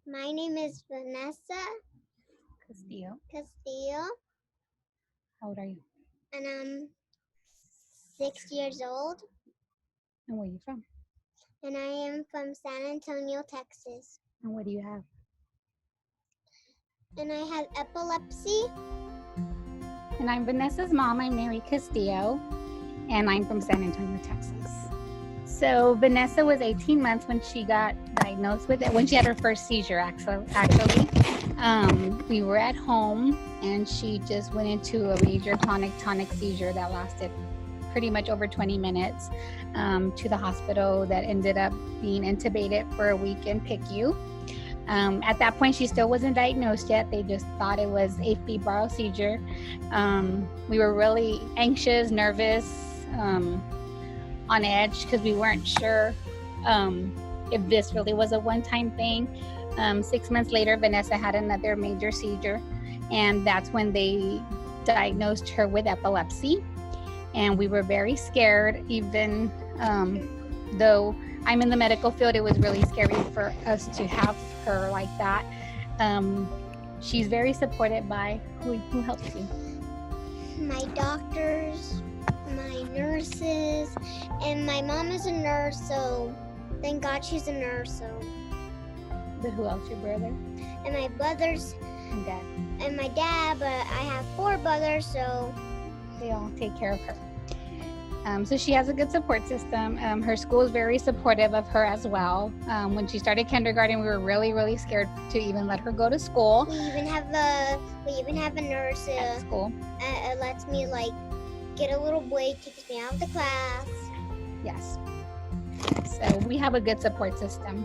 My name is Vanessa Castillo, How old are you? and I'm 6 years old, And where are you from? and I am from San Antonio, Texas. And what do you have? And I have epilepsy. And I'm Vanessa's mom. I'm Mary Castillo, and I'm from San Antonio, Texas. So Vanessa was 18 months when she got diagnosed with it, when she had her first seizure, actually. We were at home, and she just went into a major tonic seizure that lasted pretty much over 20 minutes to the hospital that ended up being intubated for a week in PICU. At that point, she still wasn't diagnosed yet. They just thought it was a febrile seizure. We were really anxious, nervous, on edge because we weren't sure if this really was a one-time thing. 6 months later, Vanessa had another major seizure, and that's when they diagnosed her with epilepsy. And we were very scared, even though I'm in the medical field, it was really scary for us to have her like that. She's very supported by who helps you? My doctors, my nurses, and my mom is a nurse, so thank God she's a nurse. So, But who else? Your brother and my brothers and dad? and my dad, but I have 4 brothers, so They all take care of her. So she has a good support system. Her school is very supportive of her as well. When she started kindergarten, we were really, really scared to even let her go to school. we even have a nurse At school. lets me get a little break, takes me out of the class. Yes. So we have a good support system.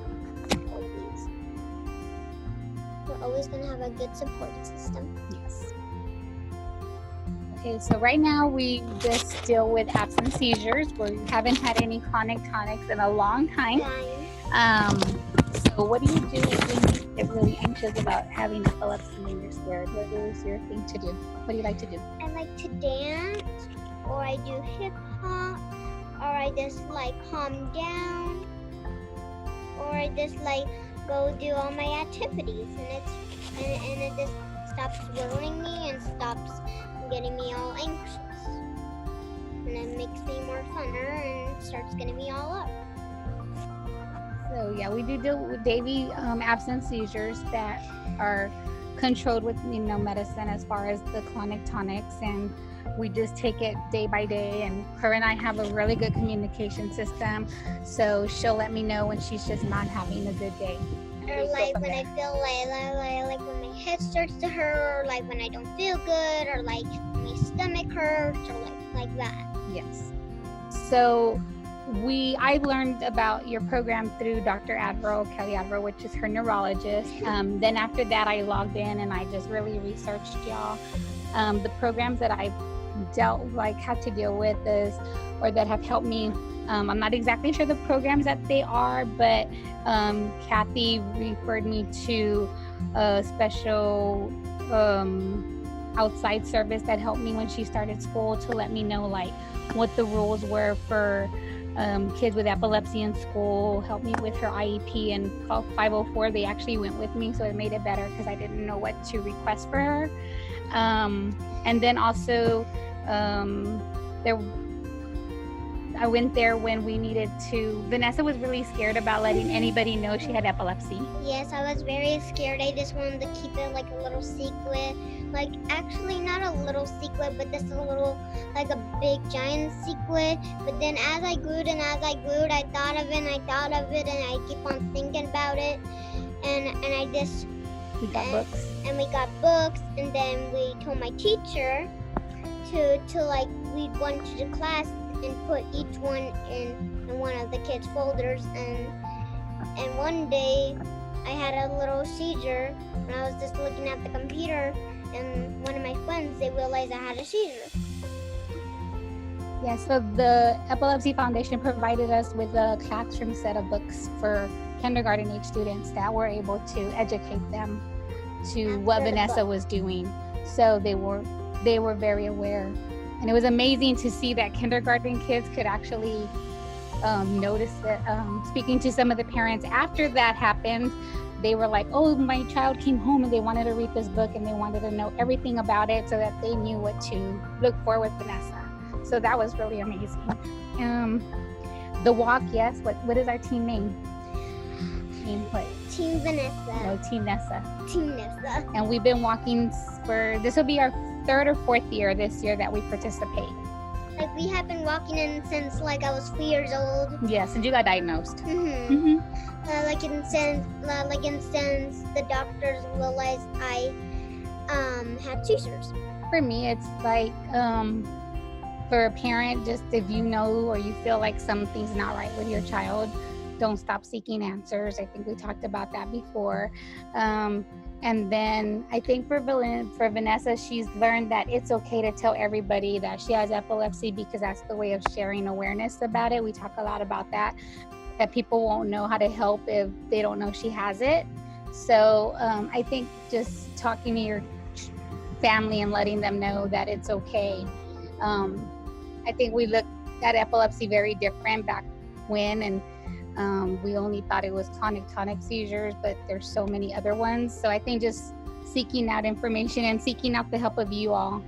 We're always gonna have a good support system. Yes. Okay, so right now we just deal with absent seizures. We haven't had any chronic tonics in a long time. So what do you do when you get really anxious about having epilepsy and you're scared? What is your thing to do? What do you like to do? I like to dance, or I do hip hop, or I just calm down, or I just go do all my activities, and it just stops worrying me and stops getting me all anxious, and it makes me more funner and starts getting me all up. So yeah, we do deal with daily absent seizures that are controlled with medicine as far as the chronic tonics, and we just take it day by day. And her and I have a really good communication system, so she'll let me know when she's just not having a good day. Or when I feel when my head starts to hurt, or when I don't feel good, or my stomach hurts, or like that. Yes. So I learned about your program through Dr. Kelly Adverl, which is her neurologist. Then after that, I logged in and I just really researched y'all. The programs that I've had to deal with or that have helped me. I'm not exactly sure the programs that they are, but Kathy referred me to a special outside service that helped me when she started school to let me know what the rules were for kids with epilepsy in school, helped me with her IEP, and called 504. They actually went with me, so it made it better because I didn't know what to request for her. And then also I went there when we needed to. Vanessa was really scared about letting anybody know she had epilepsy. Yes, I was very scared. I just wanted to keep it a little secret. Actually not a little secret, but just a little, a big giant secret. But then as I grew I thought of it, and I keep on thinking about it. And we got books. And we got books, and then we told my teacher to read one to the class and put each one in one of the kids' folders. And one day I had a little seizure when I was just looking at the computer, and one of my friends, they realized I had a seizure. Yeah, so the Epilepsy Foundation provided us with a classroom set of books for kindergarten age students that were able to educate them to what Vanessa was doing. So they were very aware. And it was amazing to see that kindergarten kids could actually notice that. Speaking to some of the parents after that happened, they were like, oh, my child came home and they wanted to read this book and they wanted to know everything about it so that they knew what to look for with Vanessa. So that was really amazing. The walk, yes. What is our team name? Team what? Team Vanessa. No, Team Nessa. Team Nessa. And we've been walking this will be our 3rd or 4th year this year that we participate. Like we have been walking in since like I was 3 years old. Yes, and you got diagnosed. Since the doctors realized I had seizures. For me, it's like for a parent, just if you know or you feel like something's not right with your child, don't stop seeking answers. I think we talked about that before. And then I think for Vanessa, she's learned that it's okay to tell everybody that she has epilepsy because that's the way of sharing awareness about it. We talk a lot about that people won't know how to help if they don't know she has it. So I think just talking to your family and letting them know that it's okay. I think we looked at epilepsy very different back when, and we only thought it was tonic seizures, but there's so many other ones. So I think just seeking out information and seeking out the help of you all,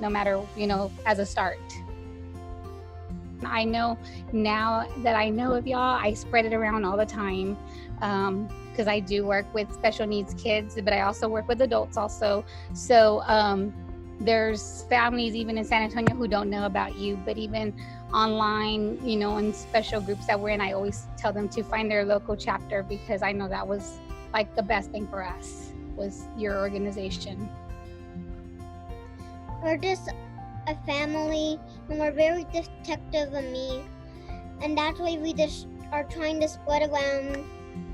no matter, as a start. I know now that I know of y'all, I spread it around all the time because I do work with special needs kids, but I also work with adults also. So there's families even in San Antonio who don't know about you, but even online, in special groups that we're in, I always tell them to find their local chapter because I know that was like the best thing for us was your organization. We're just a family and we're very protective of me, and that's why we just are trying to spread around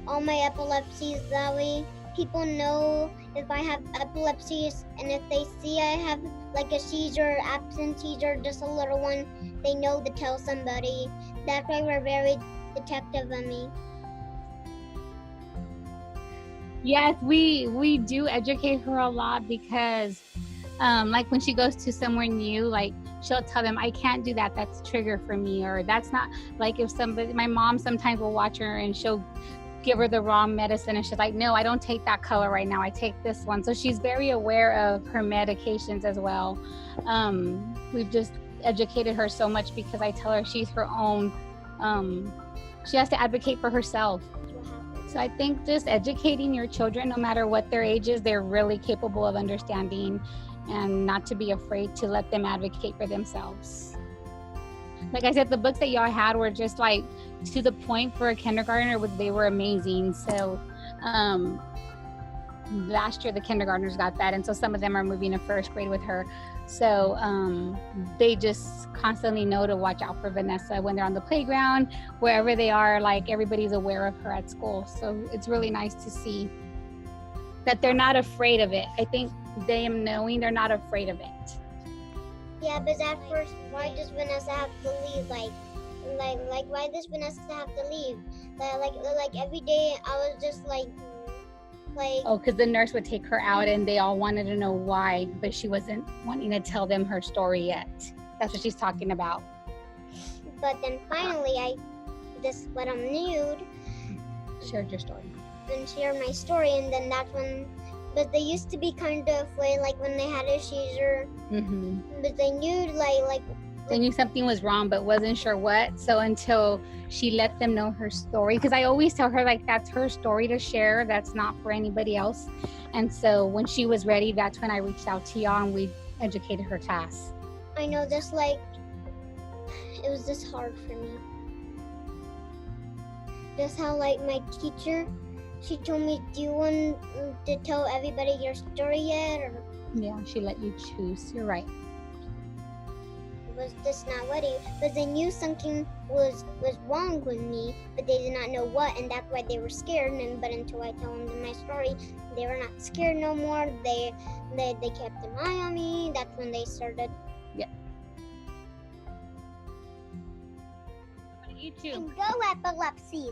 all my epilepsies. That way people know if I have epilepsies, and if they see I have like a seizure, absent seizure, just a little one, they know to tell somebody. That's why we're very protective of me. Yes, we do educate her a lot because like when she goes to somewhere new, like she'll tell them, I can't do that, that's trigger for me, or that's not, like if my mom sometimes will watch her and she'll give her the wrong medicine and she's like, no, I don't take that color right now, I take this one. So she's very aware of her medications as well. We've just educated her so much because I tell her she's her own, she has to advocate for herself. So I think just educating your children, no matter what their age is, they're really capable of understanding, and not to be afraid to let them advocate for themselves. Like I said, the books that y'all had were just like to the point for a kindergartner, they were amazing. So last year the kindergartners got that, and so some of them are moving to 1st grade with her. So they just constantly know to watch out for Vanessa when they're on the playground, wherever they are, like everybody's aware of her at school. So it's really nice to see that they're not afraid of it. I think them knowing they're not afraid of it. Yeah, but at first, why does Vanessa have to leave? Like why does Vanessa have to leave? Like every day I was just like. Oh, because the nurse would take her out and they all wanted to know why, but she wasn't wanting to tell them her story yet. That's what she's talking about. But then finally I just let them nude. Shared your story. And shared my story, and then that's when, but they used to be kind of afraid, like when they had a seizure. But they knew they knew something was wrong but wasn't sure what. So until she let them know her story, because I always tell her like that's her story to share, that's not for anybody else. And so when she was ready, that's when I reached out to y'all and we educated her class. I know, just like it was just hard for me. Just how like my teacher, she told me, do you want to tell everybody your story yet? Or yeah, she let you choose. You're right. Was just not ready, but they knew something was wrong with me, but they did not know what, and that's why they were scared. But until I told them my story, they were not scared no more. They kept an eye on me. That's when they started. Yeah. You too. And go epilepsy.